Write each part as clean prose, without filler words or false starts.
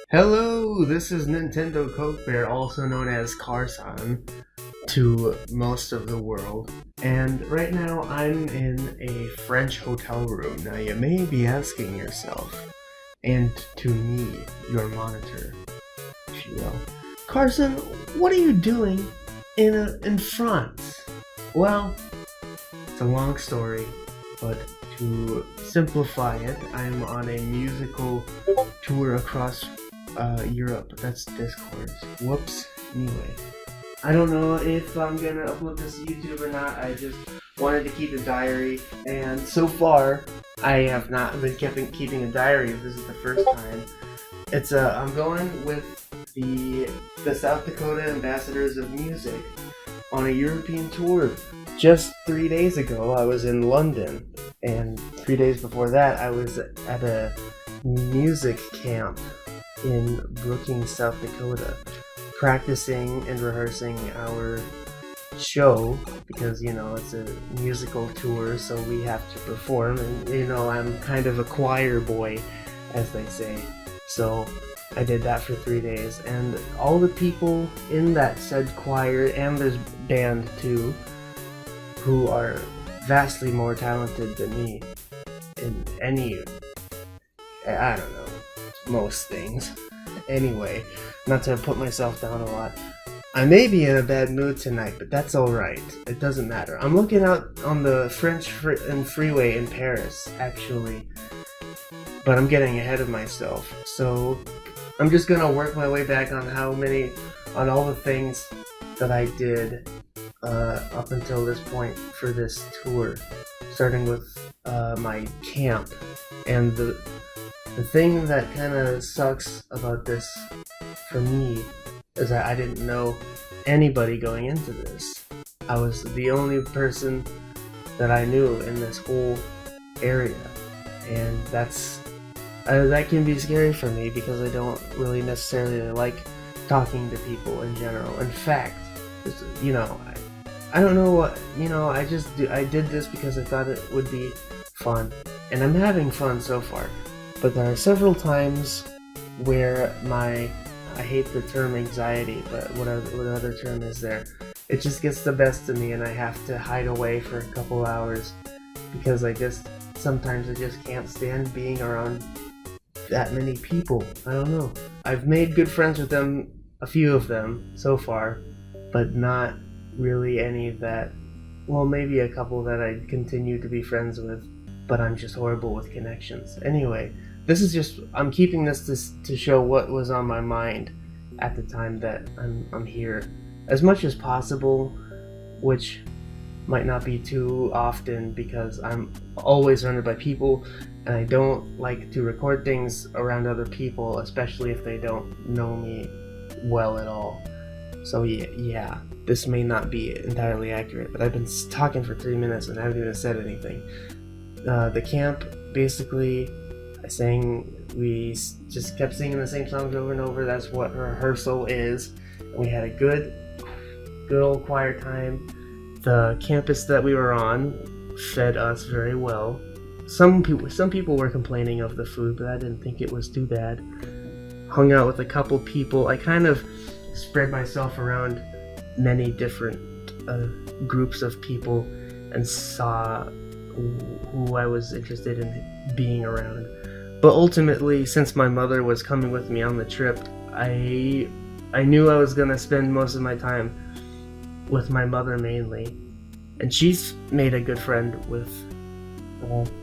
Hello, this is Nintendo Coke Bear, also known as Carson to most of the world. And right now I'm in a French hotel room. Now you may be asking yourself, and to me, your monitor, if you will, Carson, what are you doing in France? Well, it's a long story, but to simplify it, I'm on a musical tour across Europe. That's Discord. Whoops. Anyway, I don't know if I'm gonna upload this to YouTube or not. I just wanted to keep a diary, and so far I have not been keeping a diary. This is the first time. I'm going with the South Dakota Ambassadors of Music on a European tour. Just 3 days ago, I was in London, and 3 days before that, I was at a music camp in Brookings, South Dakota, practicing and rehearsing our show because, it's a musical tour, so we have to perform, and, I'm kind of a choir boy, as they say. So I did that for 3 days, and all the people in that said choir, and there's band too, who are vastly more talented than me in I don't know, most things. Anyway, not to put myself down a lot, I may be in a bad mood tonight, but that's alright. It doesn't matter. I'm looking out on the French freeway in Paris, actually, but I'm getting ahead of myself, so I'm just gonna work my way back on all the things that I did up until this point for this tour, starting with my camp. And the thing that kind of sucks about this for me is that I didn't know anybody going into this. I was the only person that I knew in this whole area, and that can be scary for me because I don't really necessarily like talking to people in general. In fact, I don't know what, I did this because I thought it would be fun, and I'm having fun so far, but there are several times where I hate the term anxiety, but what other term is there? It just gets the best of me, and I have to hide away for a couple hours because sometimes I just can't stand being around that many people. I don't know. I've made good friends with them, a few of them so far, but not really any that, well, maybe a couple that I continue to be friends with, but I'm just horrible with connections. Anyway, I'm keeping this to show what was on my mind at the time that I'm here, as much as possible, which might not be too often because I'm always surrounded by people, and I don't like to record things around other people, especially if they don't know me well at all. So yeah, this may not be entirely accurate, but I've been talking for 3 minutes and I haven't even said anything. The camp, basically, we just kept singing the same songs over and over. That's what rehearsal is. We had a good old choir time. The campus that we were on fed us very well. Some people were complaining of the food, but I didn't think it was too bad. Hung out with a couple people. I kind of spread myself around many different groups of people and saw who I was interested in being around. But ultimately, since my mother was coming with me on the trip, I knew I was gonna spend most of my time with my mother mainly, and she's made a good friend with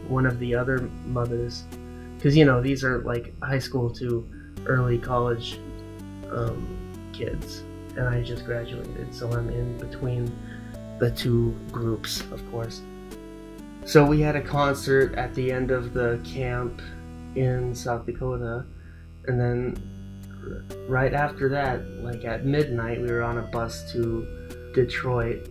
one of the other mothers, because these are like high school to early college kids, and I just graduated, so I'm in between the two groups, of course. So we had a concert at the end of the camp in South Dakota, and then right after that, like at midnight, we were on a bus to Detroit,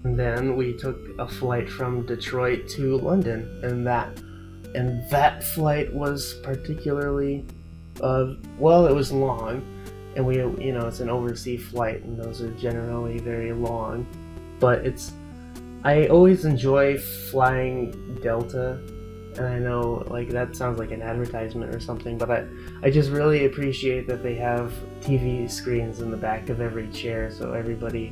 and then we took a flight from Detroit to London, and that flight was particularly it was long, and it's an overseas flight, and those are generally very long, but I always enjoy flying Delta, and I know like that sounds like an advertisement or something, but I just really appreciate that they have TV screens in the back of every chair, so everybody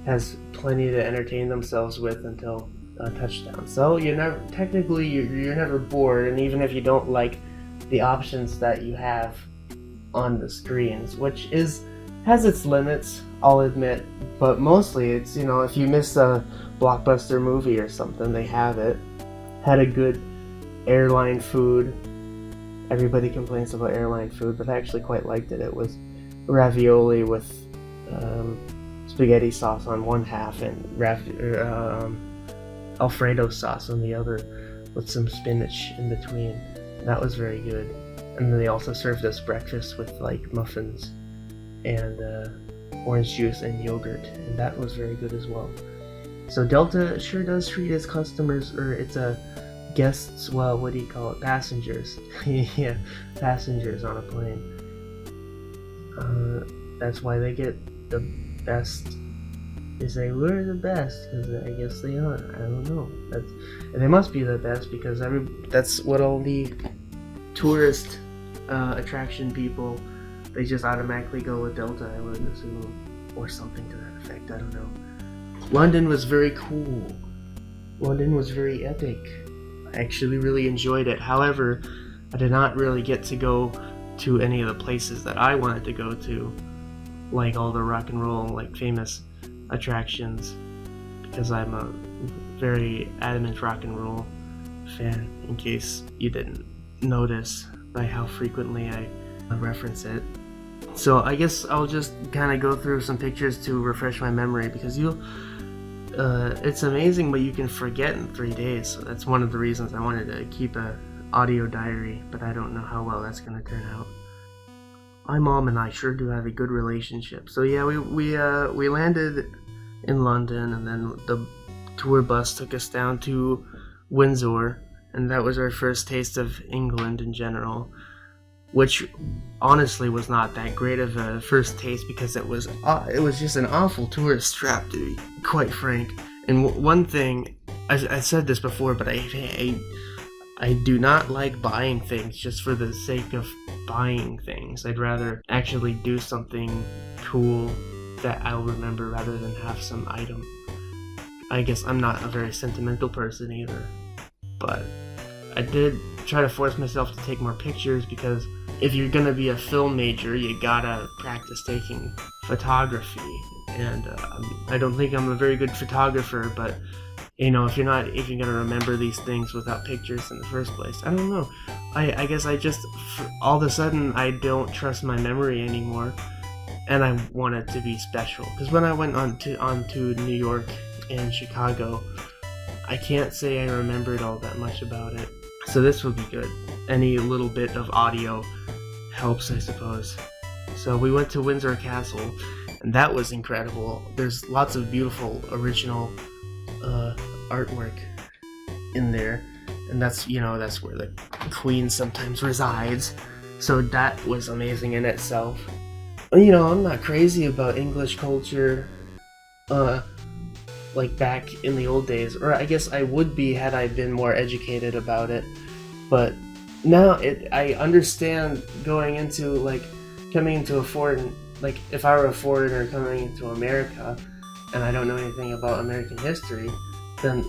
has plenty to entertain themselves with until touchdown. So you're never bored, and even if you don't like the options that you have on the screens, which has its limits, I'll admit, but mostly it's, if you miss a blockbuster movie or something, they have it. Had a good airline food. Everybody complains about airline food, but I actually quite liked it. It was ravioli with spaghetti sauce on one half and Alfredo sauce on the other, with some spinach in between. That was very good. And then they also served us breakfast with like muffins and orange juice and yogurt, and that was very good as well. So Delta sure does treat its customers, or its guests, well, what do you call it? Passengers. Yeah, passengers on a plane. That's why they get the best. They say we're the best because I guess they are. I don't know. They must be the best because that's what all the tourist attraction people, they just automatically go with Delta, I would assume, or something to that effect. I don't know. London was very cool. London was very epic. I actually really enjoyed it. However, I did not really get to go to any of the places that I wanted to go to, like all the rock and roll, like famous attractions, because I'm a very adamant rock and roll fan, in case you didn't notice by how frequently I reference it. So I guess I'll just kind of go through some pictures to refresh my memory, because it's amazing what you can forget in 3 days. So that's one of the reasons I wanted to keep a audio diary, but I don't know how well that's going to turn out. My mom and I sure do have a good relationship. So yeah, we landed in London, and then the tour bus took us down to Windsor, and that was our first taste of England in general, which honestly was not that great of a first taste, because it was just an awful tourist trap, to be quite frank. And one thing, I said this before, but I do not like buying things just for the sake of buying things. I'd rather actually do something cool that I'll remember rather than have some item. I guess I'm not a very sentimental person either, but I did try to force myself to take more pictures, because if you're gonna be a film major, you gotta practice taking photography. And I don't think I'm a very good photographer, but if you're not even gonna remember these things without pictures in the first place, I don't know. I guess I just, all of a sudden, I don't trust my memory anymore, and I want it to be special. Because when I went on to New York and Chicago, I can't say I remembered all that much about it. So this will be good. Any little bit of audio helps, I suppose. So we went to Windsor Castle, and that was incredible. There's lots of beautiful original artwork in there, and that's where the Queen sometimes resides. So that was amazing in itself. I'm not crazy about English culture, like back in the old days, or I guess I would be had I been more educated about it. But now I understand coming into a foreign, like if I were a foreigner coming into America and I don't know anything about American history, then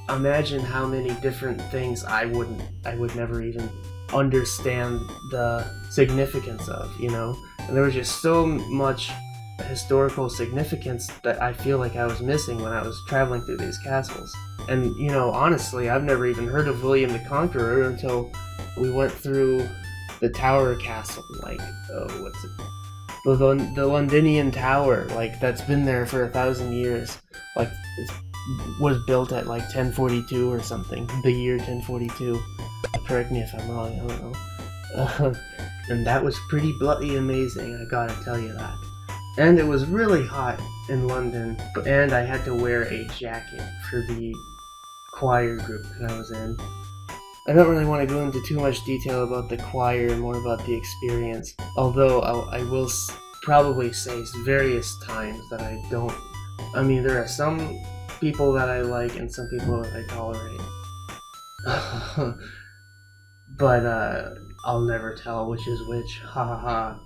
imagine how many different things I would never even understand the significance of, and there was just so much historical significance that I feel like I was missing when I was traveling through these castles. And honestly, I've never even heard of William the Conqueror until we went through the Tower Castle, what's it? The Londinian Tower, that's been there for 1,000 years. It was built at 1042 or something, the year 1042. Correct me if I'm wrong, I don't know. And that was pretty bloody amazing, I gotta tell you that. And it was really hot in London, and I had to wear a jacket for the choir group that I was in. I don't really want to go into too much detail about the choir, more about the experience, although I will probably say various times that there are some people that I like and some people that I tolerate. But I'll never tell which is which. Ha ha ha.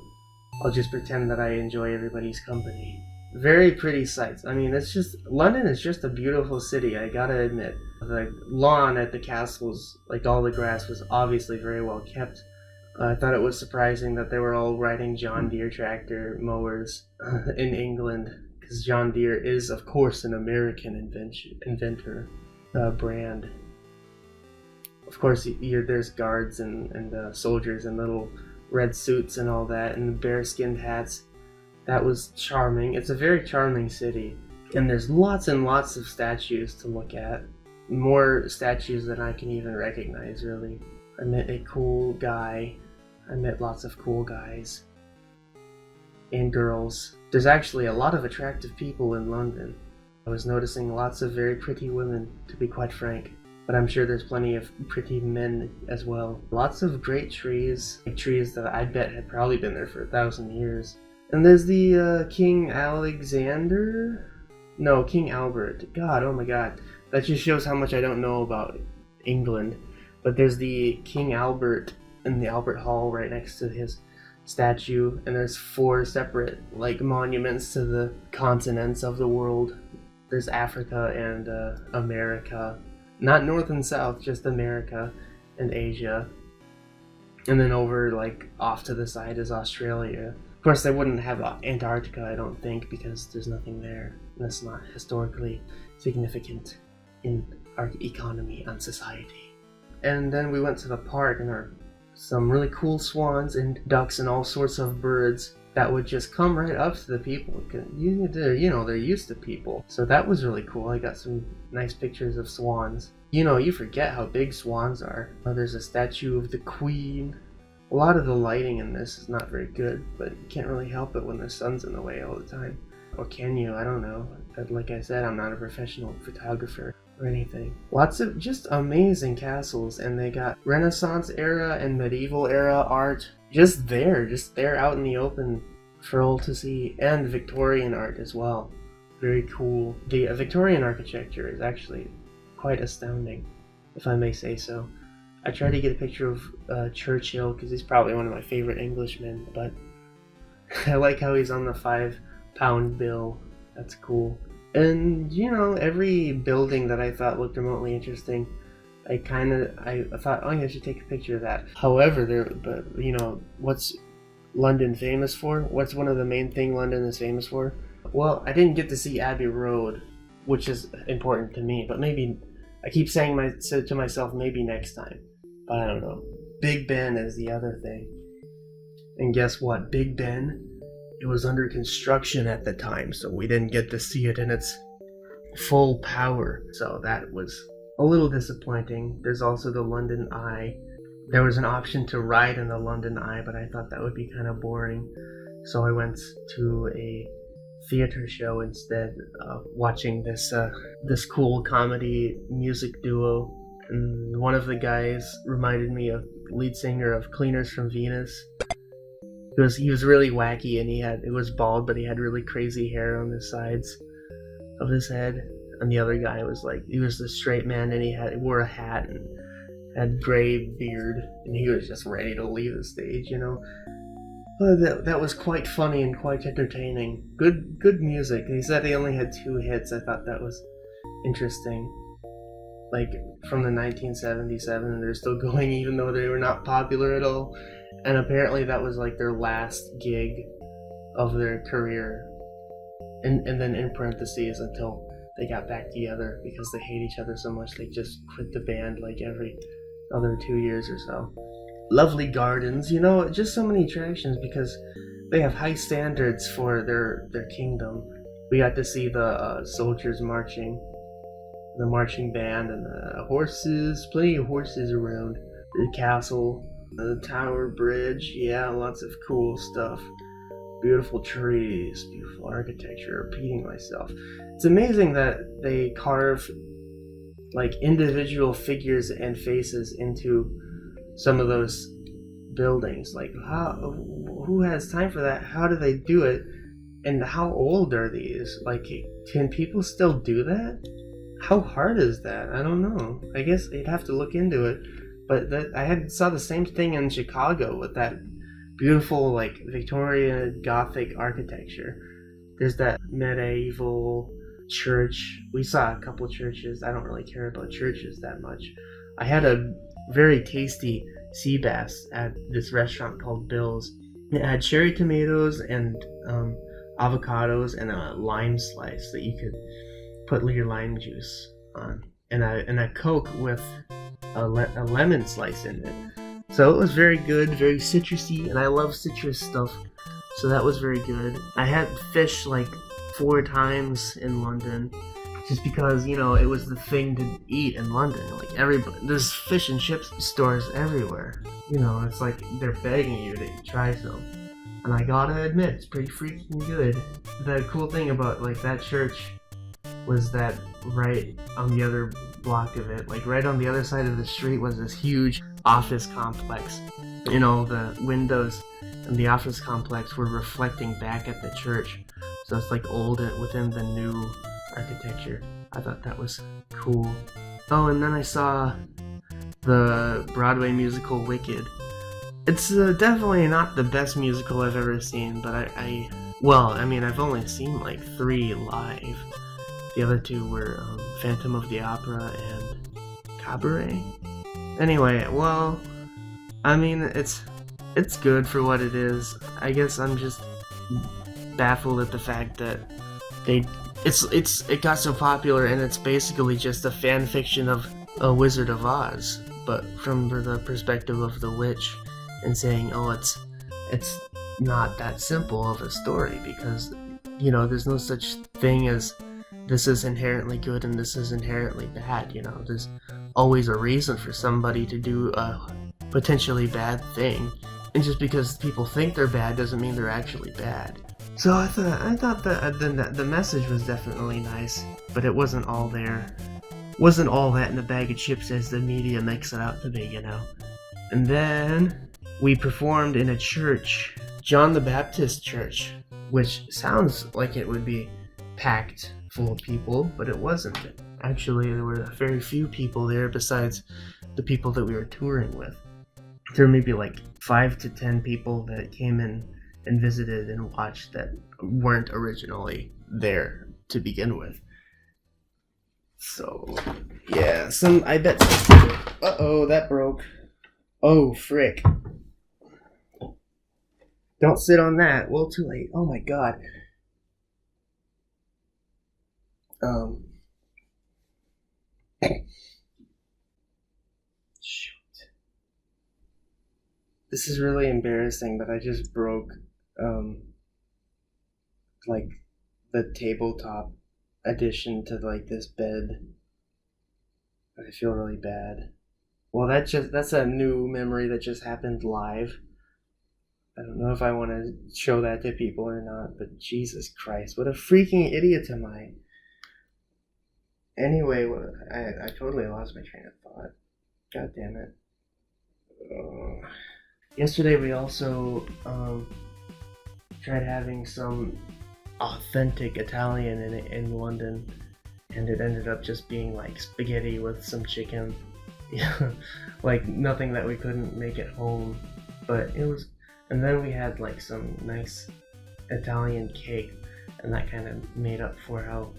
I'll just pretend that I enjoy everybody's company. Very pretty sights. I mean, London is just a beautiful city, I gotta admit. The lawn at the castles, like all the grass, was obviously very well kept. I thought it was surprising that they were all riding John Deere tractor mowers in England, because John Deere is, of course, an American inventor brand. Of course, there's guards and soldiers in little red suits and all that, and bear-skinned hats. That was charming. It's a very charming city, and there's lots and lots of statues to look at. More statues than I can even recognize, really. I met a cool guy. I met lots of cool guys and girls. There's actually a lot of attractive people in London. I was noticing lots of very pretty women, to be quite frank. But I'm sure there's plenty of pretty men as well. Lots of great trees, like trees that I bet had probably been there for 1,000 years. And there's the King Albert. God, oh my god. That just shows how much I don't know about England. But there's the King Albert in the Albert Hall right next to his statue. And there's 4 separate, monuments to the continents of the world. There's Africa and America. Not North and South, just America and Asia. And then over, off to the side is Australia. Of course, they wouldn't have Antarctica, I don't think, because there's nothing there. And that's not historically significant in our economy and society. And then we went to the park, and there are some really cool swans and ducks and all sorts of birds that would just come right up to the people. They're used to people. So that was really cool. I got some nice pictures of swans. You forget how big swans are. There's a statue of the Queen. A lot of the lighting in this is not very good, but you can't really help it when the sun's in the way all the time. Or can you? I don't know. But like I said, I'm not a professional photographer or anything. Lots of just amazing castles, and they got Renaissance era and medieval era art just there out in the open for all to see, and Victorian art as well. Very cool. The Victorian architecture is actually quite astounding, if I may say so. I tried to get a picture of Churchill, because he's probably one of my favorite Englishmen, but I like how he's on the £5 bill. That's cool. And, every building that I thought looked remotely interesting, I thought, I should take a picture of that. However, what's London famous for? What's one of the main thing London is famous for? Well, I didn't get to see Abbey Road, which is important to me, but maybe, I keep saying to myself, maybe next time, but I don't know. Big Ben is the other thing. And guess what? Big Ben, it was under construction at the time, so we didn't get to see it in its full power. So that was a little disappointing. There's also the London Eye. There was an option to ride in the London Eye, but I thought that would be kind of boring. So I went to a theater show instead of watching this cool comedy music duo. And one of the guys reminded me of the lead singer of Cleaners from Venus. He was really wacky, and it was bald, but he had really crazy hair on the sides of his head. And the other guy was he was the straight man, and he wore a hat and had gray beard, and he was just ready to leave the stage, But that was quite funny and quite entertaining. Good music. He said he only had 2 hits. I thought that was interesting. From the 1977, and they're still going even though they were not popular at all. And apparently that was their last gig of their career. And then in parentheses, until they got back together, because they hate each other so much they just quit the band every other 2 years or so. Lovely gardens, just so many attractions, because they have high standards for their kingdom. We got to see the soldiers marching, the marching band, and the horses, plenty of horses around, the castle, the Tower Bridge, yeah, lots of cool stuff. Beautiful trees, beautiful architecture, repeating myself. It's amazing that they carve individual figures and faces into some of those buildings. Who has time for that? How do they do it? And how old are these? Can people still do that? How hard is that? I don't know. I guess you'd have to look into it. But saw the same thing in Chicago with that beautiful like Victorian Gothic architecture. There's that medieval church. We saw a couple churches. I don't really care about churches that much. I had a very tasty sea bass at this restaurant called Bill's. It had cherry tomatoes and avocados and a lime slice that you could put your lime juice on, and a Coke with a lemon slice in it. So it was very good, very citrusy, and I love citrus stuff. So that was very good. I had fish like 4 times in London, just because, you know, it was the thing to eat in London. Like there's fish and chips stores everywhere. You know, it's like they're begging you to try some. And I gotta admit, it's pretty freaking good. The cool thing about like that church was that right on the other block of it, like right on the other side of the street, was this huge office complex. You know, the windows in the office complex were reflecting back at the church. So it's like old within the new architecture. I thought that was cool. Oh, and then I saw the Broadway musical Wicked. It's definitely not the best musical I've ever seen, but I've only seen like 3 live. The other 2 were Phantom of the Opera and Cabaret. Anyway, well, I mean, it's good for what it is. I guess I'm just baffled at the fact that it got so popular, and it's basically just a fan fiction of a Wizard of Oz, but from the perspective of the witch, and saying, oh, it's not that simple of a story, because, you know, there's no such thing as this is inherently good and this is inherently bad. You know, there's always a reason for somebody to do a potentially bad thing, and just because people think they're bad doesn't mean they're actually bad. So I thought that the message was definitely nice, but it wasn't all there. Wasn't all that in a bag of chips as the media makes it out to be, you know. And then we performed in a church, John the Baptist Church, which sounds like it would be packed full of people, but it wasn't. Actually, there were very few people there besides the people that we were touring with. There were maybe like 5 to 10 people that came in and visited and watched that weren't originally there to begin with. So, yeah, I bet. Uh-oh, that broke. Oh, frick. Don't sit on that. Well, too late. Oh my god. Shoot. This is really embarrassing, but I just broke, like, the tabletop addition to, like, this bed. I feel really bad. Well, that's a new memory that just happened live. I don't know if I want to show that to people or not, but Jesus Christ, what a freaking idiot am I. Anyway, I totally lost my train of thought. God damn it. Yesterday we also tried having some authentic Italian in London, and it ended up just being like spaghetti with some chicken. Like nothing that we couldn't make at home, but it was. And then we had like some nice Italian cake, and that kind of made up for how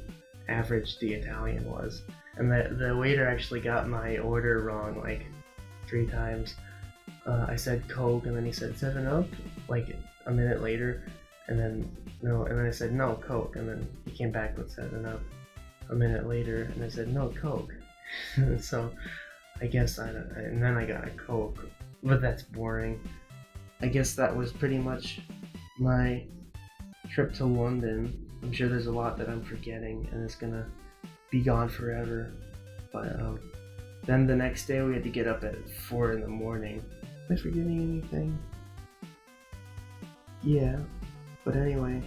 average the Italian was. And the waiter actually got my order wrong like 3 times. I said Coke, and then he said 7-Up like a minute later, and then I said no, Coke, and then he came back with 7-Up a minute later, and I said no, Coke. So I guess and then I got a Coke, but that's boring. I guess that was pretty much my trip to London. I'm sure there's a lot that I'm forgetting, and it's gonna be gone forever. But then the next day we had to get up at 4 in the morning. Am I forgetting anything? Yeah, but anyway.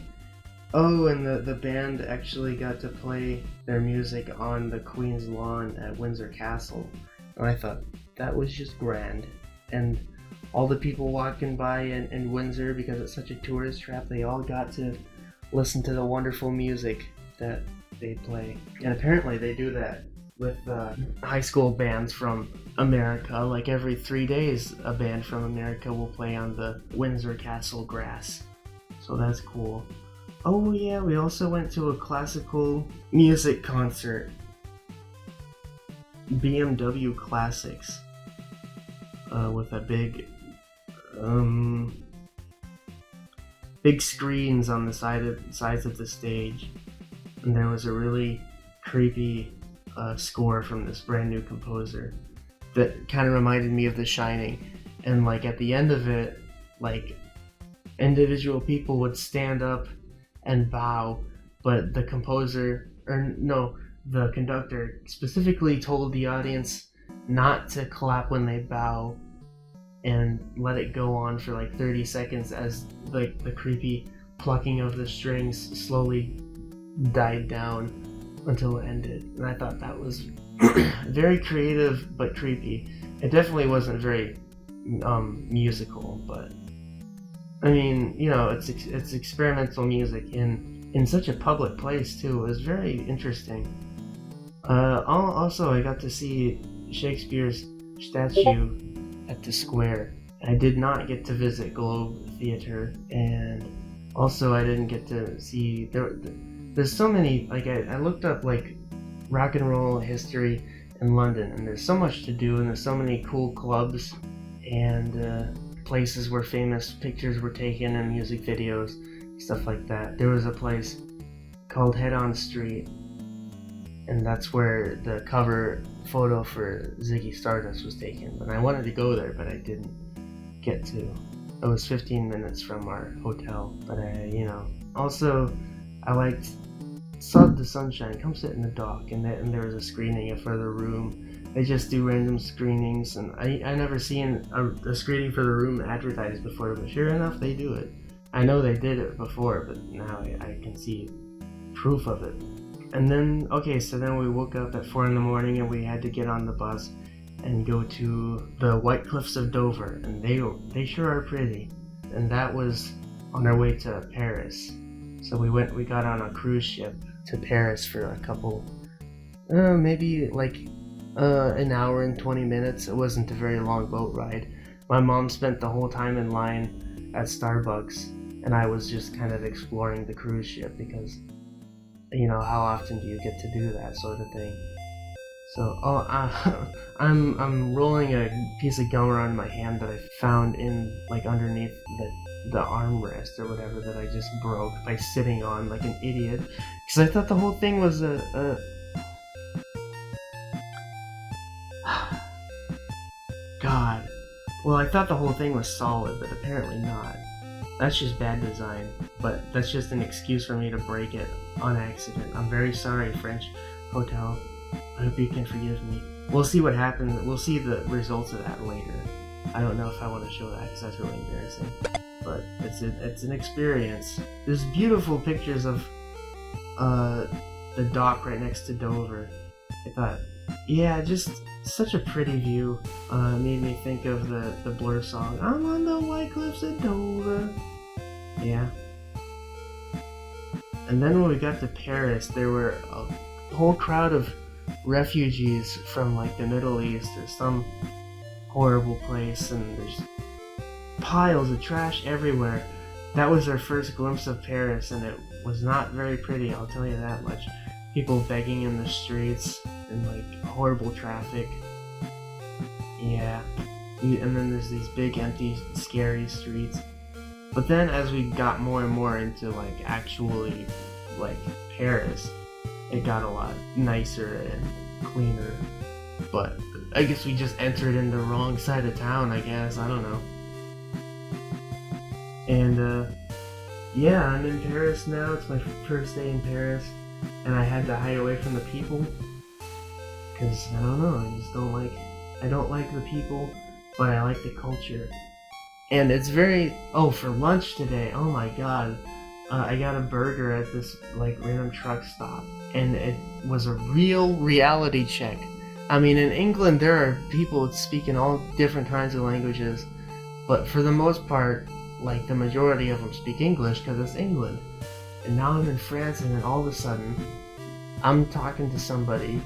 Oh, and the band actually got to play their music on the Queen's lawn at Windsor Castle, and I thought that was just grand. And all the people walking by in Windsor, because it's such a tourist trap, they all got to listen to the wonderful music that they play. And apparently they do that with high school bands from America. Like every 3 days, a band from America will play on the Windsor Castle grass. So that's cool. Oh yeah, we also went to a classical music concert. BMW Classics. With a big screens on the sides of the stage. And there was a really creepy score from this brand new composer that kind of reminded me of The Shining. And like at the end of it, like individual people would stand up and bow, but the conductor specifically told the audience not to clap when they bow and let it go on for like 30 seconds as like the creepy plucking of the strings slowly died down until it ended. And I thought that was very creative but creepy. It definitely wasn't very musical, but I mean, you know, it's experimental music in such a public place too. It was very interesting. Also, I got to see Shakespeare's statue at the Square. I did not get to visit Globe Theatre, and also I didn't get to see there's so many, like I looked up like rock and roll history in London, and there's so much to do, and there's so many cool clubs and places where famous pictures were taken and music videos, stuff like that. There was a place called Head On Street, and that's where the cover photo for Ziggy Stardust was taken. And I wanted to go there, but I didn't get to. It was 15 minutes from our hotel, but also I liked Sub the Sunshine, Come Sit in the Dock, and there was a screening for The Room. They just do random screenings, and I never seen a screening for The Room advertised before, but sure enough, they do it. I know they did it before, but now I can see proof of it. And then, so then we woke up at 4 in the morning, and we had to get on the bus and go to the White Cliffs of Dover, and they sure are pretty. And that was on our way to Paris. So we got on a cruise ship to Paris for a couple, maybe like an hour and 20 minutes. It wasn't a very long boat ride. My mom spent the whole time in line at Starbucks, and I was just kind of exploring the cruise ship because, you know, how often do you get to do that sort of thing? So, I'm rolling a piece of gum around my hand that I found in, like, underneath the armrest or whatever that I just broke by sitting on like an idiot. Because I thought the whole thing was God. Well, I thought the whole thing was solid, but apparently not. That's just bad design, but that's just an excuse for me to break it on accident. I'm very sorry, French Hotel. I hope you can forgive me. We'll see what happens. We'll see the results of that later. I don't know if I want to show that because that's really embarrassing. But it's an experience. There's beautiful pictures of the dock right next to Dover. I thought, yeah, just such a pretty view. Made me think of the Blur song, I'm on the White Cliffs of Dover. Yeah. And then when we got to Paris, there were a whole crowd of refugees from like the Middle East or some horrible place, and there's piles of trash everywhere. That was our first glimpse of Paris, and it was not very pretty, I'll tell you that much. People begging in the streets and like horrible traffic. Yeah. And then there's these big empty scary streets. But then as we got more and more into like actually like Paris, it got a lot nicer and cleaner. But I guess we just entered in the wrong side of town, I guess. I don't know. And yeah, I'm in Paris now. It's my first day in Paris, and I had to hide away from the people because I don't know. I don't like the people, but I like the culture. And it's very for lunch today. Oh my god, I got a burger at this like random truck stop, and it was a real reality check. I mean, in England there are people speaking all different kinds of languages, but for the most part, like the majority of them speak English because it's England. And now I'm in France, and then all of a sudden, I'm talking to somebody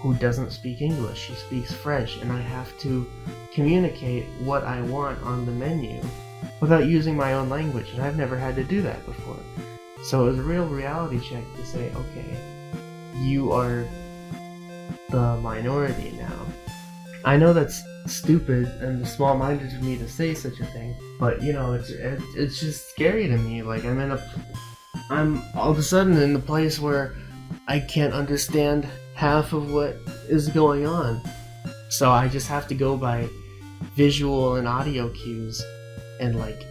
who doesn't speak English. She speaks French, and I have to communicate what I want on the menu without using my own language, and I've never had to do that before. So it was a real reality check to say, okay, you are the minority now. I know that's stupid and small-minded of me to say such a thing, but you know, it's just scary to me. Like I'm all of a sudden in the place where I can't understand half of what is going on. So I just have to go by visual and audio cues and like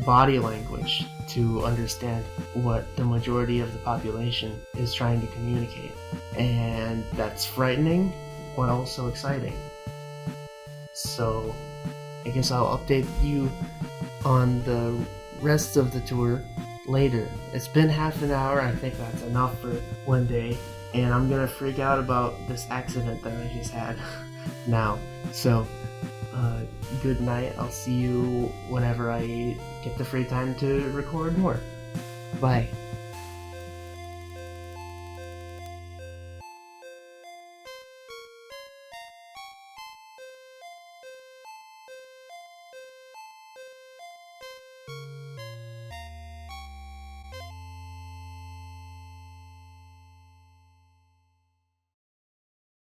body language to understand what the majority of the population is trying to communicate. And that's frightening, but also exciting. So I guess I'll update you on the rest of the tour later. It's been half an hour. I think that's enough for one day, and I'm gonna freak out about this accident that I just had now. So good night. I'll see you whenever I get the free time to record more. Bye.